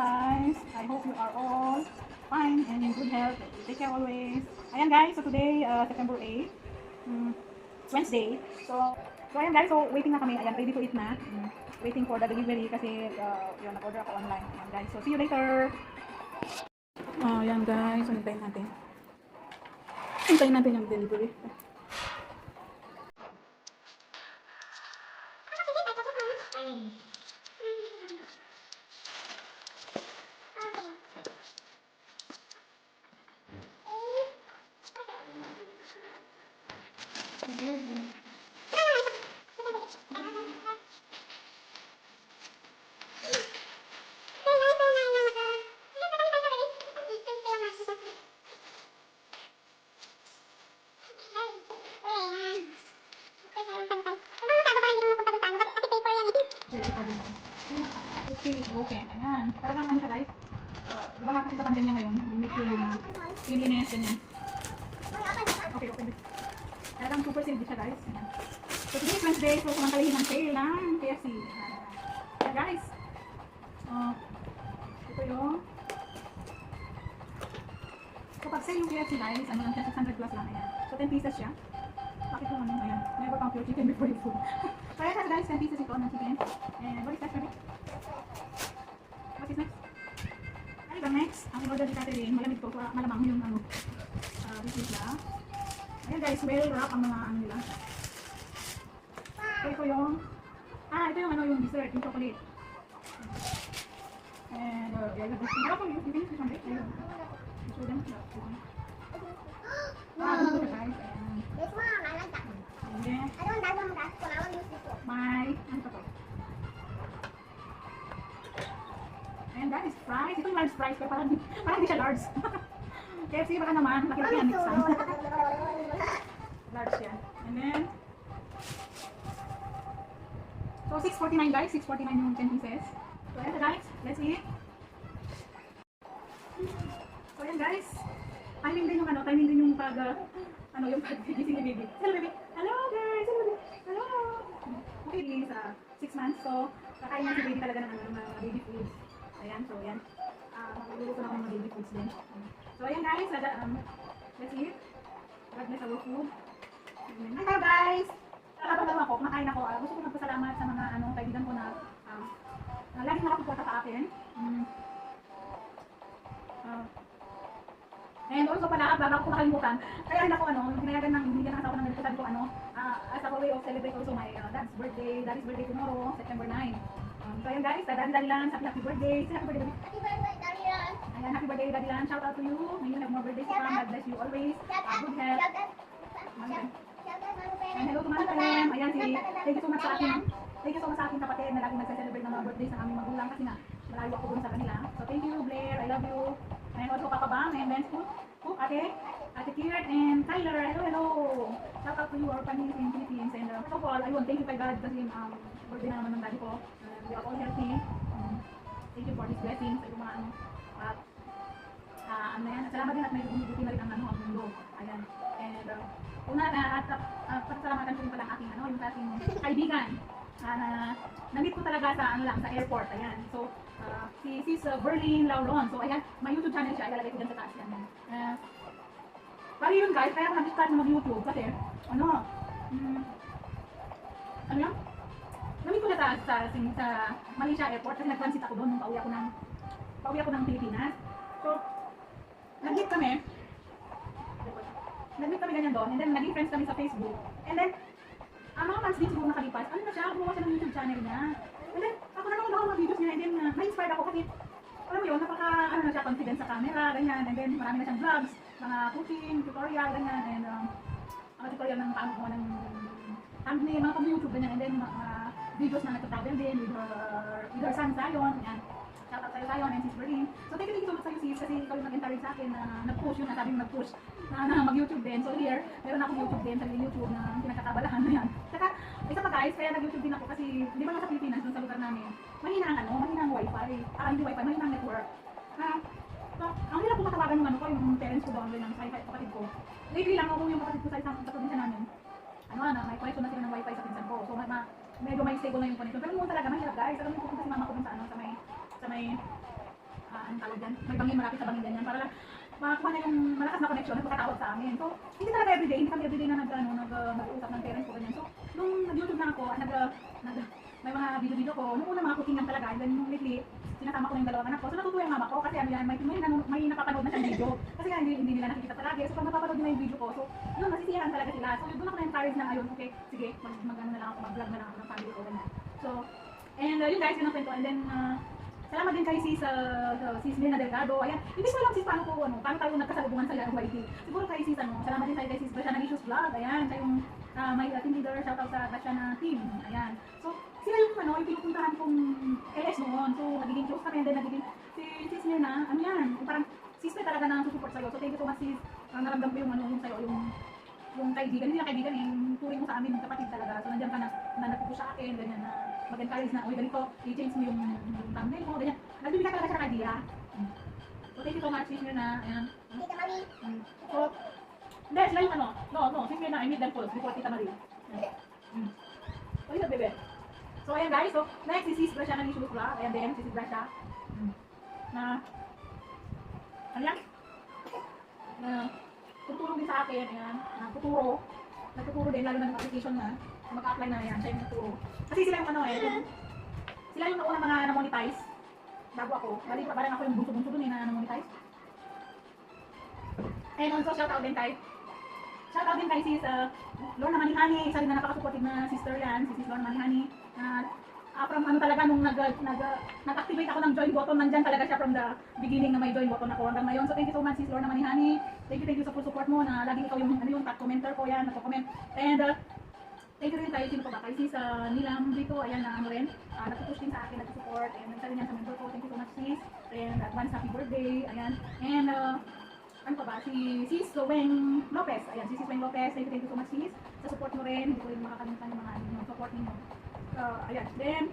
guys. I hope you are all fine and in good health. Take care always. Ayan guys, so today, September 8, Wednesday. So ayan guys, so waiting na kami. Ayan, ready to eat na. Waiting for the delivery kasi yun, nag-order ako online. Ayan guys, so see you later. Ayan guys, so hintayin natin. Hintayin natin yung delivery. Okay, ayan. Parang ano siya guys. Diba nga kasi sa pandemya ngayon, limit yung cleanliness, ganyan. Okay, open this. Talagang super simple siya guys. Ayan. So today is Wednesday, so sumangkalihin ng sale ng KFC. Ayan guys. Ito yung so pag sale yung KFC guys, ano lang siya, 600 plus lang. Ayan. So 10 pieces siya. Bakit yung ano, ayan. Never count your chicken before you food. So ayan guys, 10 pieces ito ng chicken. And what is that, Rabbit? What is next? Ano ba next? Ang order ni Catherine, malamig to, malamang yung ano, biscuit lang. Ayan guys, well wrap ang mga ano nila. So ito yung, ito yung ano, yung dessert, yung chocolate. And, yeah, you finish this one, right? Show them. Ano ito guys? This one, I like that one. And then, I don't want that one, that one. I want to use this one. ano pa to? And that is fries. Ito yung large fries, pero parang hindi siya large. KFC baka naman, laki-laki yan next time. Large yan. And then, so 649 guys, 649 yung 10 pieces. So ayan guys, let's eat. So ayan guys, timing din yung ano, timing din yung pag, yung pag-gising ni baby. Hello baby! Hello guys! Hello baby! Hello! Okay, is 6 months, so kakain na si baby talaga ng mga baby foods. Ayan, so ayan. Magluluto na ako ng mga baby foods din. So ayan guys, let's eat. God bless our food. Hello guys! Habang naman ako, kumakain ako, gusto ko magpasalamat sa mga kaibigan ko na laging nakasuporta sa akin. And also pala, bago ko makalimutan, kaya rin ako pinayagan ng hindi ng asawa ng nagsasabi ko as a way of celebrate also my dad's birthday tomorrow, September 9. So ayan guys, Daddy Lan, happy birthday. Say happy birthday. Happy birthday, Daddy Lan. Ayan, happy birthday Daddy Lan. Shout out to you. May you have more birthdays to come. God bless you always. Good health. And hello to Mami Palem. Ayan, thank you so much sa akin. Thank you so much sa aking kapatid na laging nagse-celebrate ng mga birthdays ng aming magulang kasi nga malayo ako dun sa kanila. So thank you Blair, I love you. And also Papa Bam and then Cook, Ate Kirt and Tyler. Hello. Shout out to you our families in Philippines. And first of all, ayun, thank you kay God kasi birthday na naman ng daddy ko. We are all healthy. Thank you for this blessing sa mga yan. Salamat din at may bumubuti na rin ang ang mundo. Ayan. And una at pasalamatan ko rin pala aking yung ating kaibigan. Nandito ko talaga sa sa airport. Ayan. So si Sis Berlin Lauron. So ayan, may YouTube channel siya. Ilalagay ko dyan sa taas yan. Bali yun guys, kaya ako nag-start na mag-YouTube kasi yan? Namit ko na sa Malaysia Airport kasi nag-transit ako doon nung pauwi ako ng Pilipinas. So, nag-meet kami ganyan doon, and then naging friends kami sa Facebook. And then, mga months din siguro nakalipas, na siya, gumawa siya ng YouTube channel niya. And then, ako nanonood ako ng videos niya, and then na-inspired ako kasi, alam mo yun, napaka, na siya, confident sa camera, ganyan, and then marami na siyang vlogs, mga cooking, tutorial, ganyan, and mga tutorial ng paano ko ng thumbnail, mga pang-YouTube, ganyan, and then videos na nagta-travel din with her son Zion, yan. Shout out sa'yo Zion and Sis Berlin. So thank you so much sa'yo sis kasi ikaw yung nag-encourage sa akin na nag-push yun, nasabi mo nag-push na mag-YouTube din. So here, meron akong YouTube din, sarili YouTube na pinagkakabalahan na yan. Saka, isa pa guys, kaya nag-YouTube din ako kasi di ba nga sa Pilipinas, dun sa lugar namin, mahina ang wifi, hindi wifi, mahina ang network. So, ang hirap ko matawagan yung parents ko doon, ng kapatid ko. Lately lang ako yung kapatid ko sa probinsya namin. May connection na sila ng wifi sa pinsan ko. So, medyo may stable na yung connection. Pero noon talaga mahirap guys. Alam mo pupunta si mama ko dun sa may anong tawag dyan, may bangin, malapit sa bangin ganyan, para lang makakuha na yung malakas na connection at makatawag sa amin. So, hindi talaga everyday, hindi kami everyday na nag-uusap ng parents ko ganyan. So, nung nag-YouTube na ako, may mga video-video ko, nung una mga cooking lang talaga, and then nung lately, sinasama ko na yung dalawang anak ko. So, natutuwa yung mama ko kasi ano yan, may napapanood na siyang video. Kasi nga hindi nila nakikita palagi. So, pag napapanood nila yung video ko, so, yun, nasisiyahan talaga sila. So, doon ako na-encourage na ayun, okay, sige, mag-ano na lang ako, mag-vlog na lang ako ng family ko, ganyan. So, and yun guys, yun ang kwento. And then, salamat din kay sis Lina Delgado. Ayan, hindi ko alam sis paano tayo nagkasalubungan sa YT. Siguro kay sis salamat din kay sis Bashana Issues Vlog. Ayan, kayong may team leader, shout out sa Bashana team. Ayan. So, sila yung pinupuntahan kong LS noon. So, nagiging close kami and then nagiging si sis Lina, ano yan, parang sis pa talaga na susupport sa'yo. So, thank you so much sis. Naramdam ko yung sa'yo, yung kaibigan, hindi na kaibigan yung turing mo sa amin, yung kapatid talaga. So, nandiyan ka na nagpupush sa akin, ganyan na mag-encourage na, uy, ganito, i-change mo yung thumbnail mo, ganyan. Nagbibigay talaga siya ng idea. So, thank you so much, sis na, ayan. Tita Marie. So, hindi, sila yung sis na, I meet them first before Tita Marie. So, yun, bebe. So, ayan guys, so, next is sis Brasha ng Issues Vlog, ayan din, sis Brasha. Na, ano yan? Na, tutulong din sa akin, ayan, nagtuturo din, lalo na ng application na mag-apply na yan, siya yung nagturo. Kasi sila yung sila yung nauna mga na-monetize, bago ako, parang ako yung bunso-bunso dun na na-monetize. And also, shoutout din kay sis Lorna Manihani, isa rin na napaka-supportive na sister yan, si sis Lorna Manihani, from talaga nung nag-activate ako ng join button, nandyan talaga siya from the beginning na may join button ako hanggang ngayon. So thank you so much sis Lorna Manihani. Thank you sa full support mo na laging ikaw yung top commenter ko yan, nagko-comment. And thank you rin kay sino pa ba? Kay sis Nilam dito, ayan na rin. Nagpo-push din sa akin, nag-support and nagsa rin yan sa mentor ko. Thank you so much sis. And advance happy birthday. Ayan. And ano pa ba? Si sis Weng Lopez. Ayan, si sis Weng Lopez. Thank you so much sis. Sa support mo rin. Hindi ko rin makakalimutan yung mga support ninyo. Ayan. Then,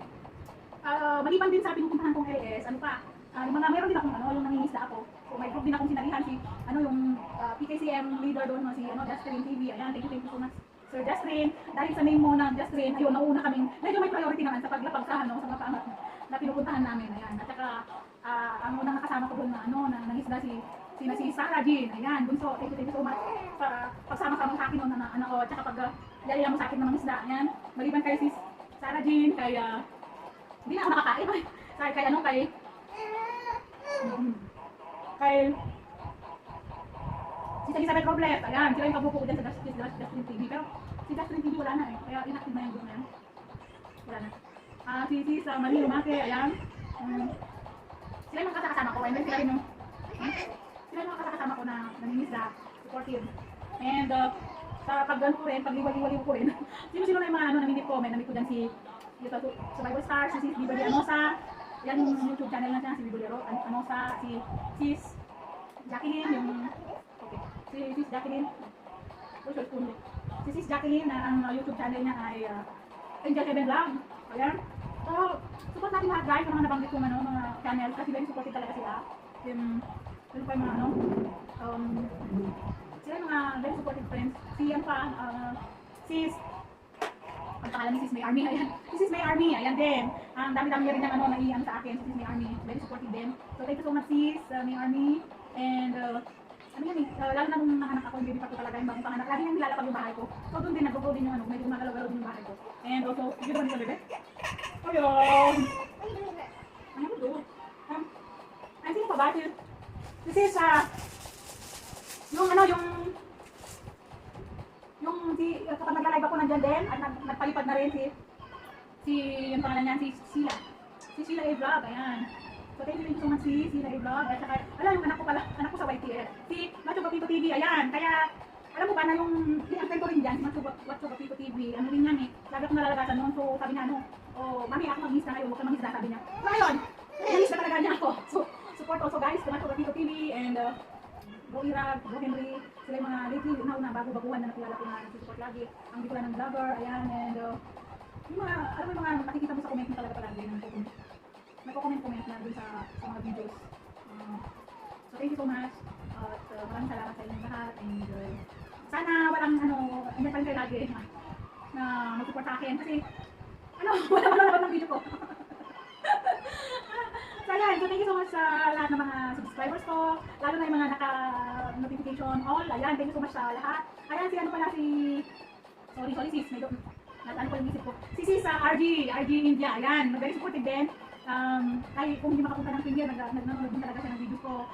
maliban din sa pinupuntahan kong LS, ano pa, yung mga meron din akong yung nangingisda ako. So, may group din akong sinalihan si, yung PKCM leader doon, si Justrin TV. Ayan, thank you so much, Sir Justrin. Dahil sa name mo na Justrin, ayun, nauna kaming, medyo may priority naman sa paglapag sa, sa mga paangat na pinupuntahan namin. Ayan. At saka, ang unang nakasama ko doon na, na nangisda si Sarah Jean. Ayan, bunso, thank you so much para pagsama-sama sa akin noon na anak ko. At saka pag yaya mo sa akin ng mga isda. Ayan, maliban kay sis Sarah Jean, kay hindi na ako nakakain. Kay si Elizabeth Robles. Ayan, sila yung kabuko ko dyan sa Justrin TV. Pero si Justrin TV wala na eh. Kaya inactive na yung group na yan. Wala na. Si Marie Lumake, ayan. Sila yung kasama ko. And then sila yung kasama ko na nangingisda, supportive. And sa pag-gano ko rin, pag-liwaliwaliw ko rin. Sino-sino na yung mga namimit ko. May namimit ko dyan si Survival Stars, si Bibali Anosa. Yan yung YouTube channel na siya, si Bibali Anosa, si Sis Jacqueline, si Sis Jacqueline. Si Sis Jacqueline na ang YouTube channel niya ay Angel Heaven Vlog. Ayan. So, support natin lahat guys, yung mga nabanggit kong mga channel kasi very supportive talaga sila. Ano pa yung mga sila yung mga very supportive friends. Sis, ang pangalan ni Sis May Army, ayan. Si Sis May Army, ayan din. Ang dami-dami rin yung naiyan sa akin, si Sis May Army. Very supportive din. So thank you so much Sis May Army. And ano yan lalo na nung nahanap ako, yung baby pa ko talaga yung bagong panganak. Lagi nang nilalapag yung bahay ko. So doon din nag-go din yung medyo gumagalaw-galaw din yung bahay ko. And also, yun naman yung bebe. Ayun! Ano mo doon? Ay, sino pa ba? This is kapag nagla-live ako nandyan din at nagpalipad na rin yung pangalan niya, si Sheila A. Vlog, ayan. So thank you so much si Sheila A. Vlog. At saka, yung anak ko sa YTL, si Macho Gapito TV, ayan. Kaya, alam mo ba na yung i-antay ko rin dyan, si Macho Gapito TV, ano rin yan eh, lagi ako nalalagasan noon, so sabi niya mami ako mag-isda ngayon, huwag ka mag-isda, sabi niya. So ayun, nag-isda talaga niya ako. So, support also guys, si Macho Gapito TV, and Bro Irag, Bro Henry, sila yung mga lately, na bago-baguhan na nakilala ko na nagsusupport lagi. Ang bikulan ng vlogger, ayan, and yung mga, alam mo yung mga nakikita mo sa comment mo talaga palagi, nagko-comment na dun sa mga videos. So thank you so much, at maraming salamat sa inyong lahat, and sana walang andyan pa rin kayo lagi na mag-support sa akin, kasi wala ng video ko. So ayan, so thank you so much sa lahat ng mga subscribers ko, lalo na yung mga naka-notification all. Ayan, thank you so much sa lahat. Ayan, si ano pala si... Sorry sis, medyo... Ano ko yung isip ko. Si sis sa RG India, ayan, very supportive din. Kahit kung hindi makapunta ng India, nanonood din talaga siya ng videos ko.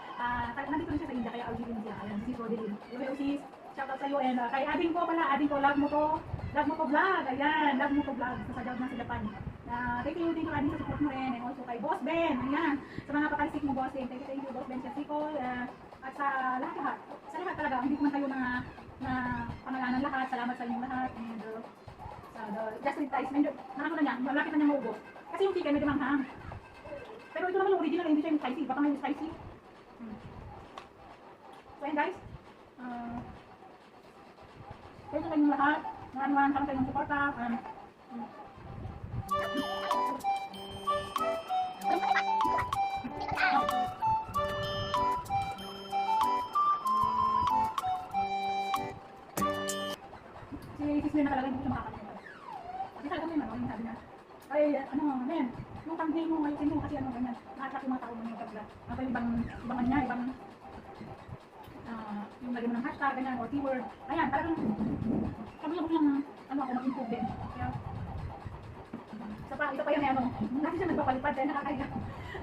Nandito rin siya sa India, kaya RG India. Ayan, si sis Rodeline. Hello sis, shout out sa iyo. And kay ading ko, love mo to vlog. Ayan, love mo to vlog. Sa job na sa Japan. Thank you ading sa support mo rin. And also kay Boss Ben, ayan. Sa mga patalisik mo bossing. Thank you Boss Ben Chelsea. At sa lahat. Sa lahat talaga, hindi ko man kayo na pangalanan lahat. Salamat sa inyong lahat. And just in time, nakano na niya, malapit na niya maubos. Kasi yung chicken medyo manghang. Pero ito naman yung original, hindi siya yung spicy. Baka may spicy. So ayan guys. Thank you sa inyong lahat. Maraming sa inyong suporta. Si Sis Lena talaga hindi ko siya makakalimutan. Kasi talaga may yung sabi niya. Ay, men, yung thumbnail mo, ayusin mo kasi ganyan. Nakatrak yung mga tao mo yung pagla. Ibang niya, yung lagyan mo ng hashtag, ganyan, or keyword. Ayan, talagang, sabi niya ko yung, ako mag-improve din. Kaya, ito pa yun, lagi siya nagpapalipad, kaya nakakaya.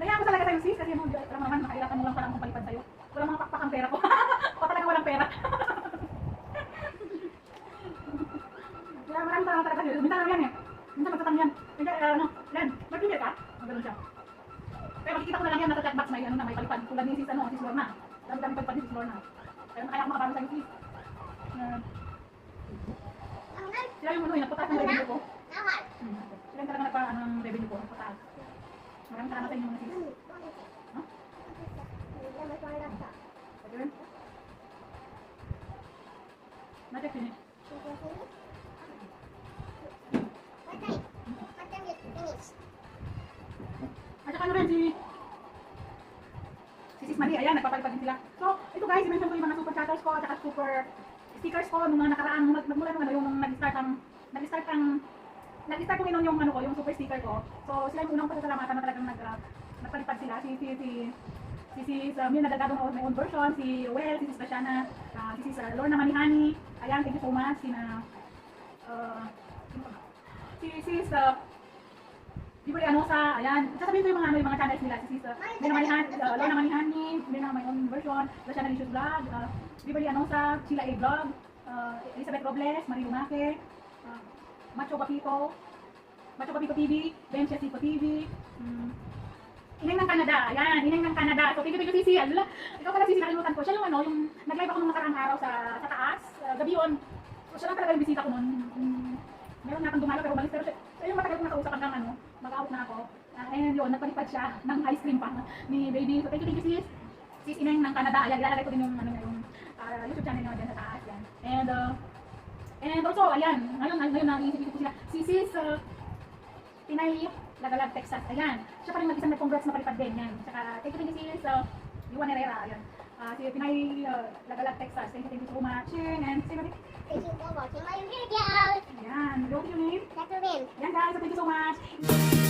Kaya ako talaga sa'yo sis, kasi alam naman, makairapan mo lang pala akong palipad sa'yo. Walang mga pakpakang pera ko. O talaga walang pera. Kaya maraming talaga talaga sa'yo. Minsan lang yan eh. Minsan magtatang yan. Len, mag-email ka? Magano'n siya. Kaya makikita ko na lang yan, nasa chatbox may may palipad. Tulad ni sis Lorna. Dami palipad ni sis Lorna. Kaya kaya ako makabalo sa'yo sis. Sila yung nagpataas ng revenue ko. Sila talaga nagpa ng revenue ko, nagpataas. Maraming salamat sa inyo mga sis. Again? Not finish. At saka ano rin si Sis Marie, ayan, nagpapalipad din sila. So, ito guys, i-mention ko yung mga super chatters ko at saka super stickers ko nung mga nakaraang, magmula nung yung nag-start ko inon yung super sticker ko. So, sila yung unang pasasalamatan na talagang nagpalipad sila. Si Sis Mia nagagado ng my own version, si Well, si Sis Bashana, si Sis Lorna Manihani, ayan, thank you so much. Si Sis Bibuli Anosa, ayan. Sasabihin ko yung mga channels nila. Si Sis Lorna Manihani, Mia my own version, Bashana Licious Vlog, Bibuli Anosa, Sheila A Vlog, Elizabeth Robles, Marie Lumaque, Macho Papito TV, Ben Chesico TV, Ineng ng Canada, ayan, Ineng ng Canada. So, thank you Sisi. Ikaw pala Sisi, nakalimutan ko. Siya yung nag-live ako nung nakaraang araw sa taas, gabi yun. So, siya lang talaga yung bisita ko nun. Meron nga akong dumalo pero umalis. Pero siya yung matagal ko nakausap hanggang mag-out na ako. And yun, nagpalipad siya ng ice cream pa ni baby. So, thank you Sis. Sis Ineng ng Canada. Ayan, ilalagay ko din yung YouTube channel nyo dyan sa taas. Yan. And also, ayan, ngayon naiisip ko sila. Si Sis Pinay Lagalag, Texas. Ayan. Siya pa rin mag-isang nag-congrats na palipad din. Yan. Saka, thank you Sis Yuan Herrera. Ayan. Si Pinay Lagalag, Texas. Thank you so much. And say what? Thank you for watching my video. Ayan. Go to your name. Catherine. Ayan guys. So thank you so much.